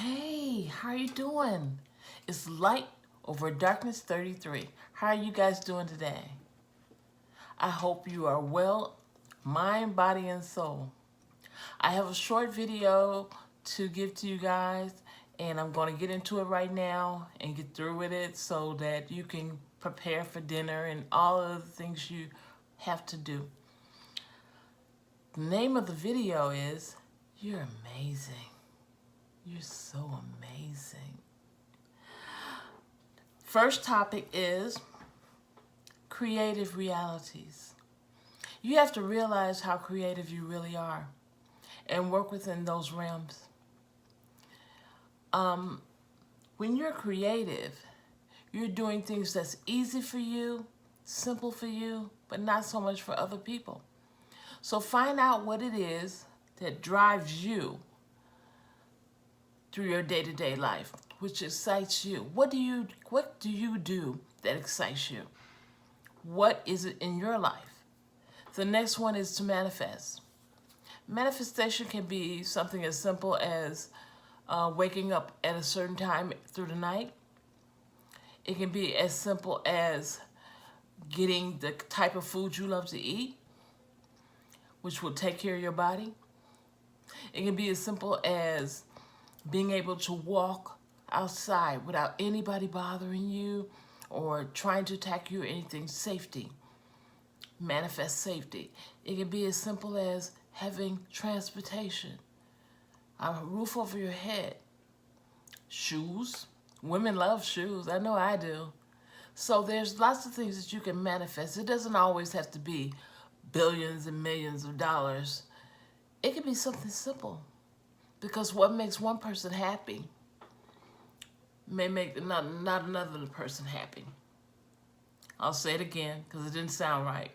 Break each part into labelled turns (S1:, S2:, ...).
S1: Hey, how are you doing? It's Light over Darkness 33. How are you guys doing today? I hope you are well, mind, body, and soul. I have a short video to give to you guys, and I'm going to get into it right now and get through with it so that you can prepare for dinner and all of the things you have to do. The name of the video is You're Amazing. You're so amazing. First topic is creative realities. You have to realize how creative you really are and work within those realms. When you're creative, you're doing things that's easy for you, simple for you, but not so much for other people. So find out what it is that drives you through your day-to-day life, which excites you. What do you do that excites you? What is it in your life? The next one is to manifest. Manifestation can be something as simple as waking up at a certain time through the night. It can be as simple as getting the type of food you love to eat, which will take care of your body. It can be as simple as being able to walk outside without anybody bothering you or trying to attack you or anything. Safety. Manifest safety. It can be as simple as having transportation, a roof over your head, shoes. Women love shoes. I know I do. So there's lots of things that you can manifest. It doesn't always have to be billions and millions of dollars. It can be something simple, because what makes one person happy may make not another person happy. I'll say it again because it didn't sound right.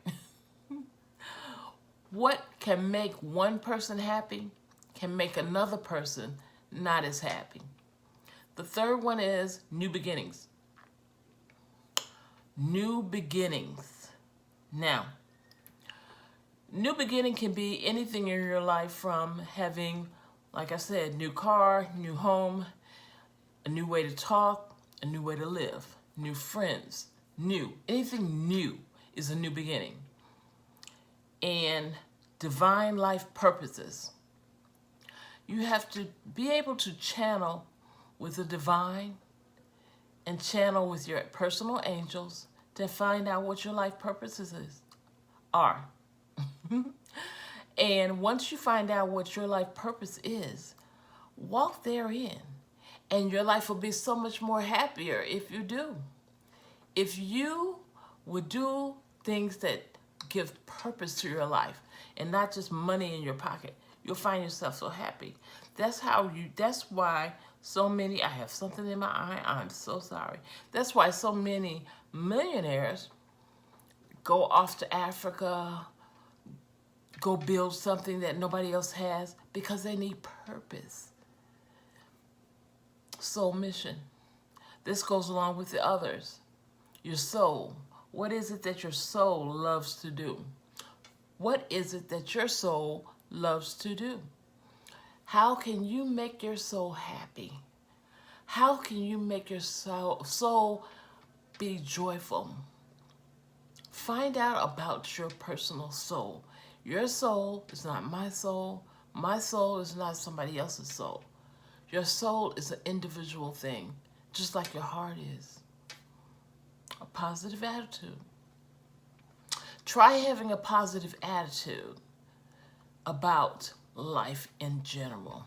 S1: What can make one person happy can make another person not as happy. The third one is new beginnings. New beginnings. Now, new beginning can be anything in your life, from having, like I said, new car, new home, a new way to talk, a new way to live, new friends, new. Anything new is a new beginning. And divine life purposes. You have to be able to channel with the divine and channel with your personal angels to find out what your life purposes are. And once you find out what your life purpose is, walk therein. And your life will be so much more happier if you do. If you would do things that give purpose to your life and not just money in your pocket, you'll find yourself so happy. That's why so many, I have something in my eye, I'm so sorry. That's why so many millionaires go off to Africa, go build something that nobody else has, because they need purpose. Soul mission. This goes along with the others. Your soul. What is it that your soul loves to do? What is it that your soul loves to do? How can you make your soul happy? How can you make your soul be joyful? Find out about your personal soul. Your soul is not my soul. My soul is not somebody else's soul. Your soul is an individual thing, just like your heart is. A positive attitude. Try having a positive attitude about life in general.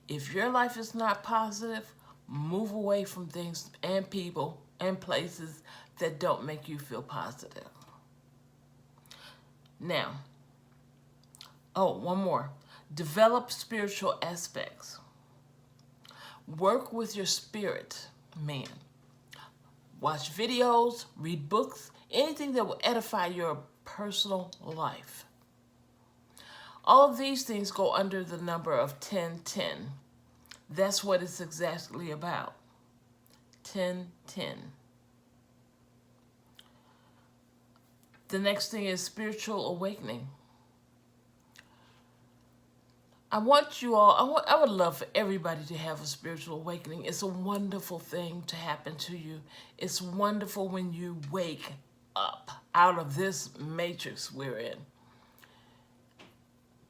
S1: If your life is not positive, move away from things and people and places that don't make you feel positive. Now, one more. Develop spiritual aspects. Work with your spirit, man. Watch videos, read books, anything that will edify your personal life. All of these things go under the number of 1010. That's what it's exactly about. 1010. The next thing is spiritual awakening. I want you all, I would love for everybody to have a spiritual awakening. It's a wonderful thing to happen to you. It's wonderful when you wake up out of this matrix we're in.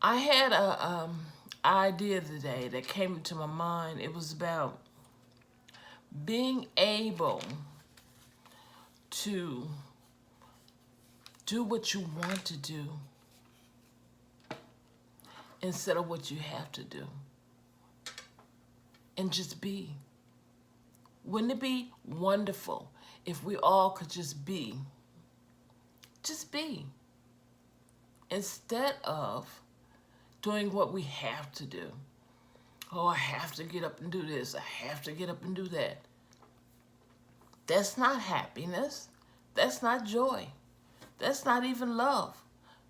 S1: I had a idea today that came into my mind. It was about being able to do what you want to do instead of what you have to do. And just be. Wouldn't it be wonderful if we all could just be? Just be. Instead of doing what we have to do. Oh, I have to get up and do this. I have to get up and do that. That's not happiness. That's not joy. That's not even love.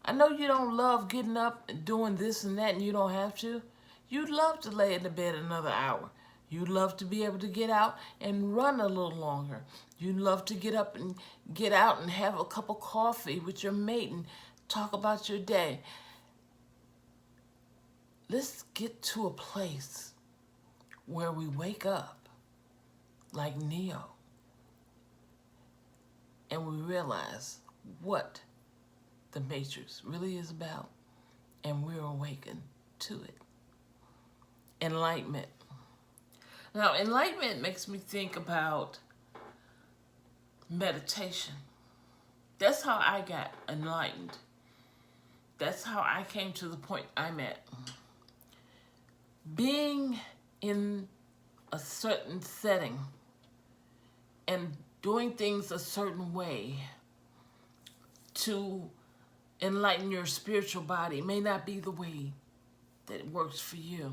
S1: I know you don't love getting up and doing this and that and you don't have to. You'd love to lay in the bed another hour. You'd love to be able to get out and run a little longer. You'd love to get up and get out and have a cup of coffee with your mate and talk about your day. Let's get to a place where we wake up like Neo and we realize what the Matrix really is about, and we're awakened to it. Enlightenment. Now, enlightenment makes me think about meditation. That's how I got enlightened. That's how I came to the point I'm at. Being in a certain setting and doing things a certain way to enlighten your spiritual body may not be the way that works for you.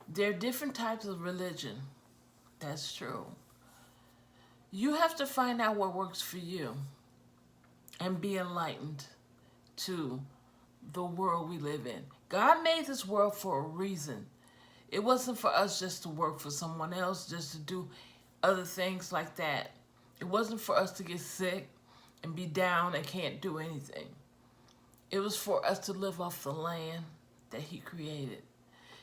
S1: There are different types of religion. That's true. You have to find out what works for you and be enlightened to the world we live in. God made this world for a reason. It wasn't for us just to work for someone else, just to do other things like that. It wasn't for us to get sick and be down and can't do anything. It was for us to live off the land that He created.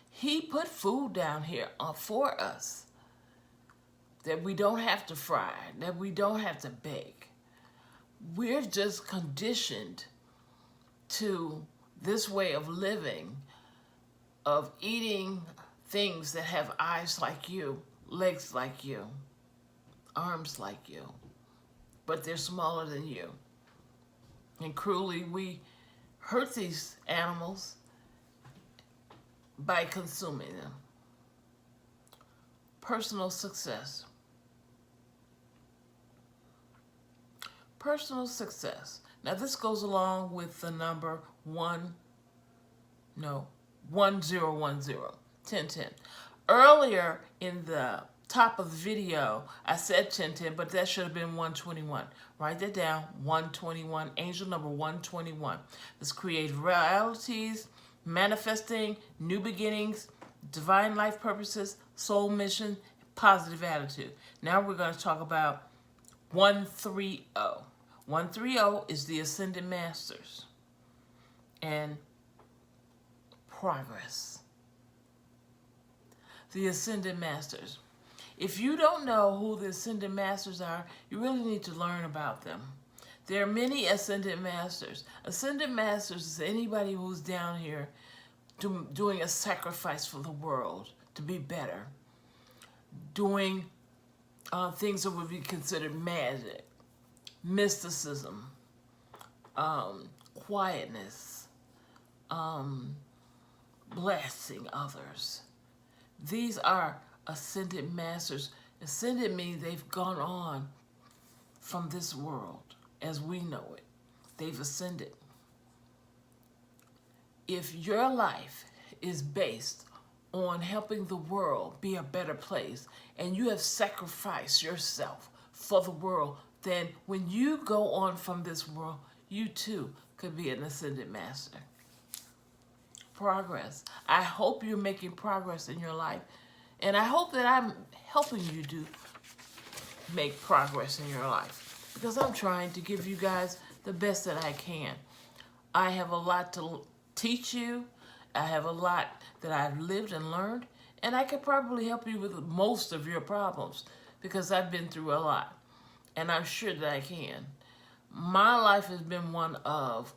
S1: He put food down here for us that we don't have to fry, that we don't have to bake. We're just conditioned to this way of living, of eating things that have eyes like you, legs like you, arms like you, but they're smaller than you. And cruelly, we hurt these animals by consuming them. Personal success. Personal success. Now this goes along with the number 1010. Earlier in the top of the video, I said 1010, but that should have been 121. Write that down, 121, angel number 121. Let's create realities, manifesting, new beginnings, divine life purposes, soul mission, positive attitude. Now we're going to talk about 130. 130 is the Ascended Masters and progress. The Ascended Masters. If you don't know who the Ascended Masters are, you really need to learn about them. There are many Ascended Masters. Ascended Masters is anybody who's down here doing a sacrifice for the world to be better. Doing things that would be considered magic, mysticism, quietness, blessing others. These are Ascended Masters. Ascended means they've gone on from this world as we know it. They've ascended. If your life is based on helping the world be a better place and you have sacrificed yourself for the world, then when you go on from this world, you too could be an Ascended Master. Progress. I hope you're making progress in your life. And I hope that I'm helping you to make progress in your life, because I'm trying to give you guys the best that I can. I have a lot to teach you, I have a lot that I've lived and learned, and I could probably help you with most of your problems because I've been through a lot, and I'm sure that I can. My life has been one of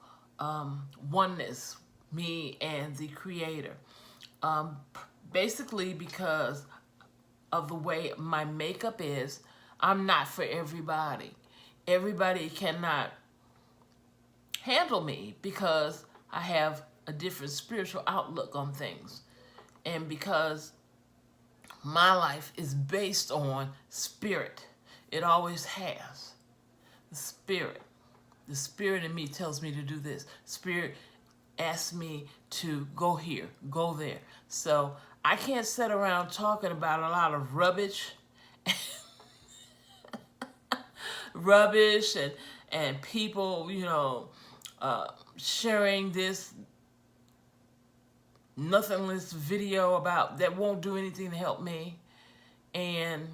S1: oneness, me and the Creator. Um, Basically, because of the way my makeup is, I'm not for everybody. Everybody cannot handle me because I have a different spiritual outlook on things. And because my life is based on spirit, it always has. The spirit. The spirit in me tells me to do this. Spirit asks me to go here, go there. So I can't sit around talking about a lot of rubbish, and people, sharing this nothingness video about that won't do anything to help me, and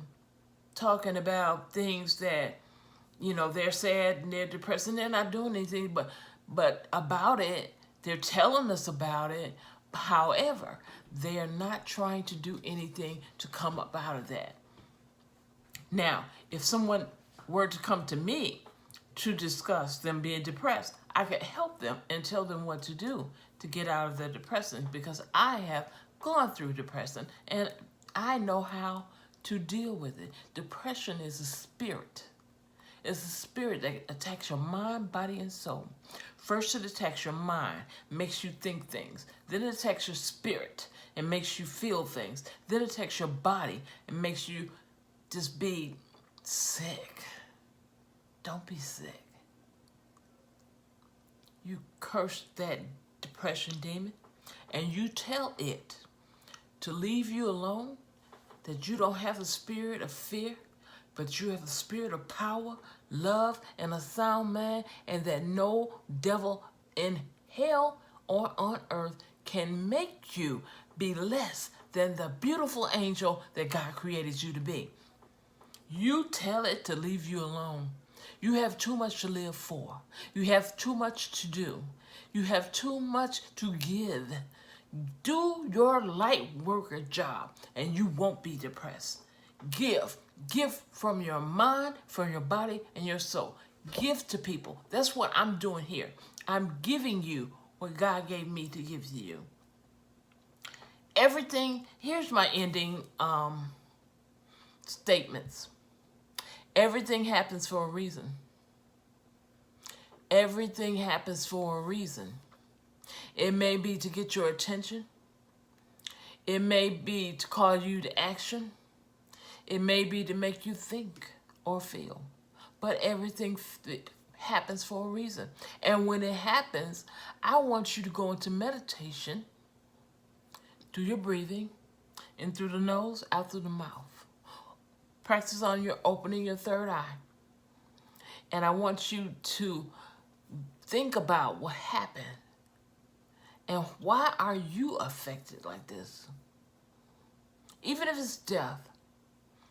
S1: talking about things that they're sad and they're depressed and they're not doing anything but about it. They're telling us about it. However, they are not trying to do anything to come up out of that. Now, if someone were to come to me to discuss them being depressed, I could help them and tell them what to do to get out of their depression, because I have gone through depression and I know how to deal with it. Depression is a spirit. It's a spirit that attacks your mind, body, and soul. First, it attacks your mind, makes you think things. Then it attacks your spirit and makes you feel things. Then it attacks your body and makes you just be sick. Don't be sick. You curse that depression demon and you tell it to leave you alone, that you don't have the spirit of fear, but you have the spirit of power, love, and a sound mind, and that no devil in hell or on earth can make you be less than the beautiful angel that God created you to be. You tell it to leave you alone. You have too much to live for. You have too much to do. You have too much to give. Do your light worker job and you won't be depressed. Give. Give from your mind, from your body, and your soul. Give to people. That's what I'm doing here. I'm giving you what God gave me to give to you. Everything, here's my ending statements. Everything happens for a reason. Everything happens for a reason. It may be to get your attention. It may be to call you to action. It may be to make you think or feel. But everything happens for a reason. And when it happens, I want you to go into meditation. Do your breathing in through the nose, out through the mouth. Practice on your opening your third eye. And I want you to think about what happened. And why are you affected like this? Even if it's death.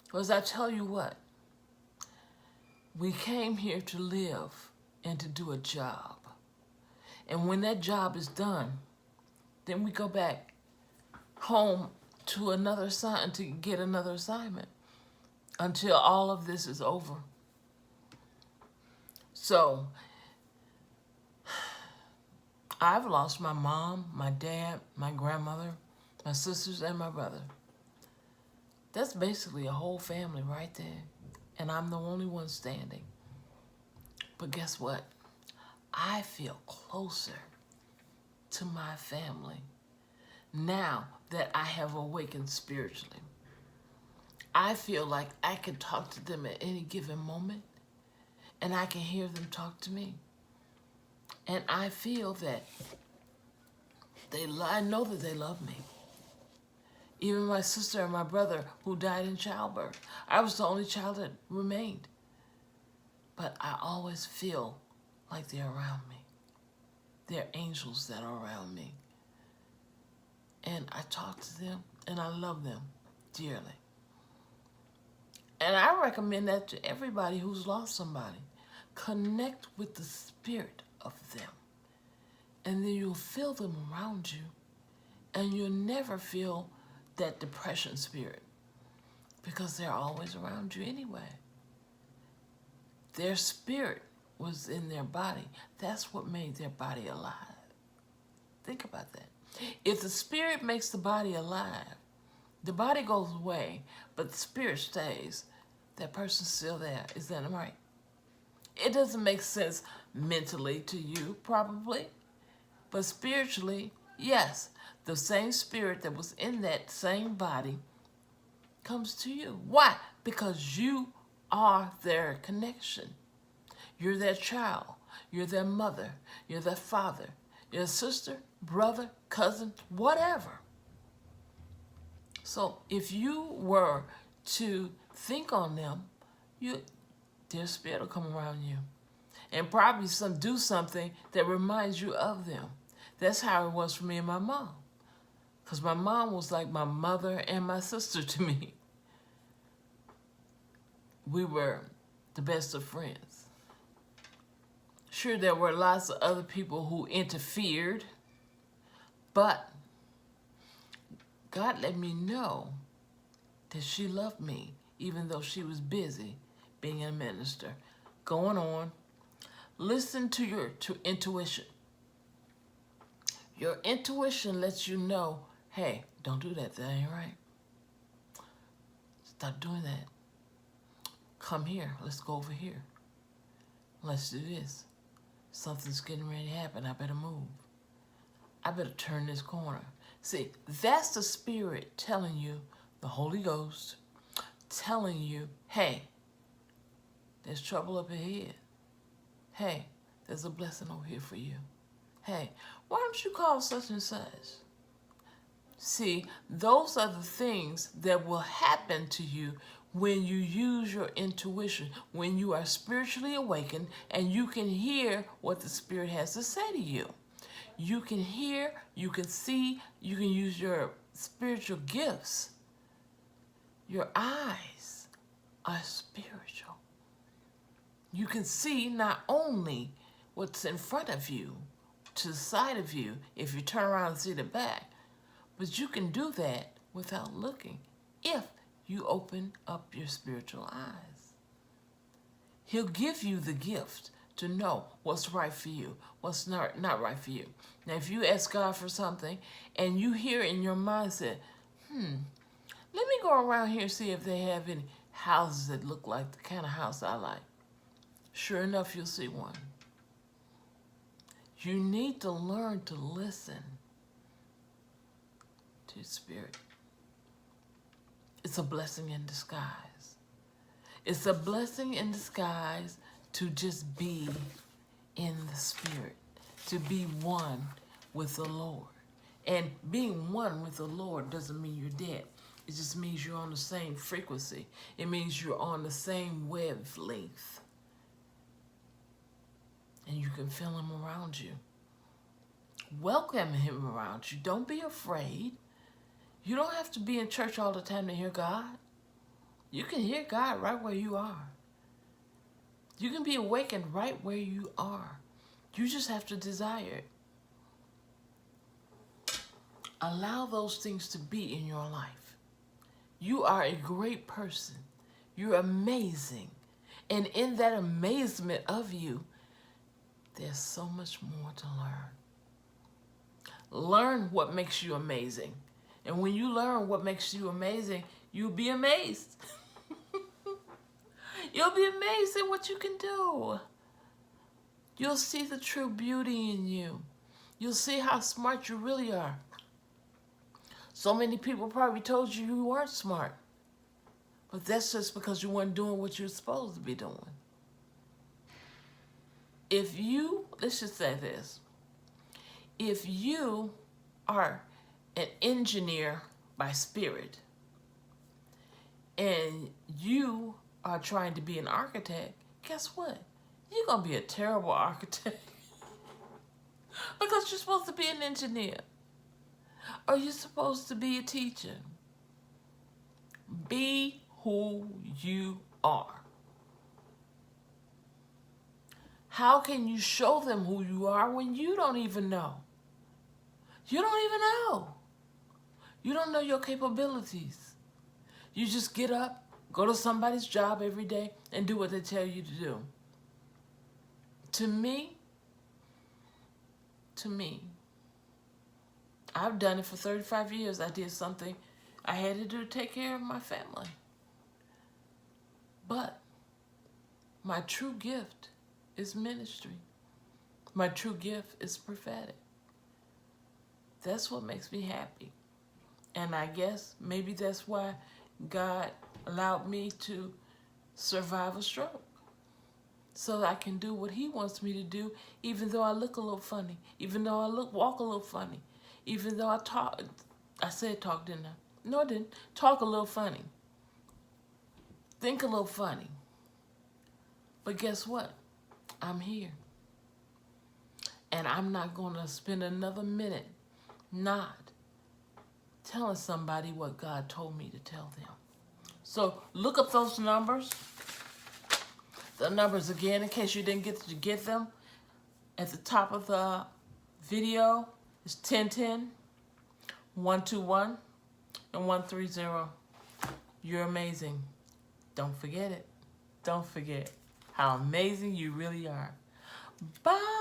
S1: Because I tell you what, we came here to live and to do a job. And when that job is done, then we go back home to another assignment, to get another assignment until all of this is over. So, I've lost my mom, my dad, my grandmother, my sisters, and my brother. That's basically a whole family right there. And I'm the only one standing. But guess what? I feel closer to my family now that I have awakened spiritually. I feel like I can talk to them at any given moment, and I can hear them talk to me. And I feel that I know that they love me. Even my sister and my brother who died in childbirth. I was the only child that remained. But I always feel like they're around me. They're angels that are around me. And I talk to them and I love them dearly. And I recommend that to everybody who's lost somebody. Connect with the spirit of them. And then you'll feel them around you. And you'll never feel that depression spirit because they're always around you anyway. Their spirit was in their body. That's what made their body alive. Think about that. If the spirit makes the body alive, the body goes away, but the spirit stays. That person's still there. Is that right? It doesn't make sense mentally to you, probably, but spiritually, yes. The same spirit that was in that same body comes to you. Why? Because you are their connection. You're their child. You're their mother. You're their father. You're a sister, brother, cousin, whatever. So if you were to think on them, their spirit will come around you. And probably do something that reminds you of them. That's how it was for me and my mom. Because my mom was like my mother and my sister to me. We were the best of friends. Sure, there were lots of other people who interfered, but God let me know that she loved me, even though she was busy being a minister. Going on, listen to your intuition. Your intuition lets you know, hey, don't do that. That ain't right. Stop doing that. Come here. Let's go over here. Let's do this. Something's getting ready to happen. I better move. I better turn this corner. See, that's the Spirit telling you, the Holy Ghost, telling you, hey, there's trouble up ahead. Hey, there's a blessing over here for you. Hey, why don't you call such and such? See, those are the things that will happen to you when you use your intuition, when you are spiritually awakened and you can hear what the Spirit has to say to you. You can hear, you can see, you can use your spiritual gifts. Your eyes are spiritual. You can see not only what's in front of you, to the side of you, if you turn around and see the back, but you can do that without looking if you open up your spiritual eyes. He'll give you the gift to know what's right for you, what's not right for you. Now, if you ask God for something and you hear in your mindset, let me go around here and see if they have any houses that look like the kind of house I like. Sure enough, you'll see one. You need to learn to listen to Spirit. It's a blessing in disguise. It's a blessing in disguise to just be in the Spirit, to be one with the Lord. And being one with the Lord doesn't mean you're dead. It just means you're on the same frequency. It means you're on the same wavelength. And you can feel him around you. Welcome him around you. Don't be afraid. You don't have to be in church all the time to hear God. You can hear God right where you are. You can be awakened right where you are. You just have to desire it. Allow those things to be in your life. You are a great person. You're amazing. And in that amazement of you, there's so much more to learn. Learn what makes you amazing. And when you learn what makes you amazing, you'll be amazed. You'll be amazed at what you can do. You'll see the true beauty in you. You'll see how smart you really are. So many people probably told you you weren't smart. But that's just because you weren't doing what you're supposed to be doing. If you, let's just say this. If you are an engineer by spirit and you are trying to be an architect, guess what? You're going to be a terrible architect because you're supposed to be an engineer or you're supposed to be a teacher. Be who you are. How can you show them who you are when you don't even know? You don't even know. You don't know your capabilities. You just get up, go to somebody's job every day, and do what they tell you to do. To me, I've done it for 35 years. I did something I had to do to take care of my family. But my true gift is ministry. My true gift is prophetic. That's what makes me happy. And I guess maybe that's why God allowed me to survive a stroke. So I can do what he wants me to do, even though I look a little funny, even though I walk a little funny, even though I said talk, didn't I? No, I didn't. Talk a little funny. Think a little funny. But guess what? I'm here. And I'm not going to spend another minute not telling somebody what God told me to tell them. So look up those numbers. The numbers again, in case you didn't get to get them. At the top of the video is 1010, 121, and 130. You're amazing. Don't forget it. Don't forget how amazing you really are. Bye.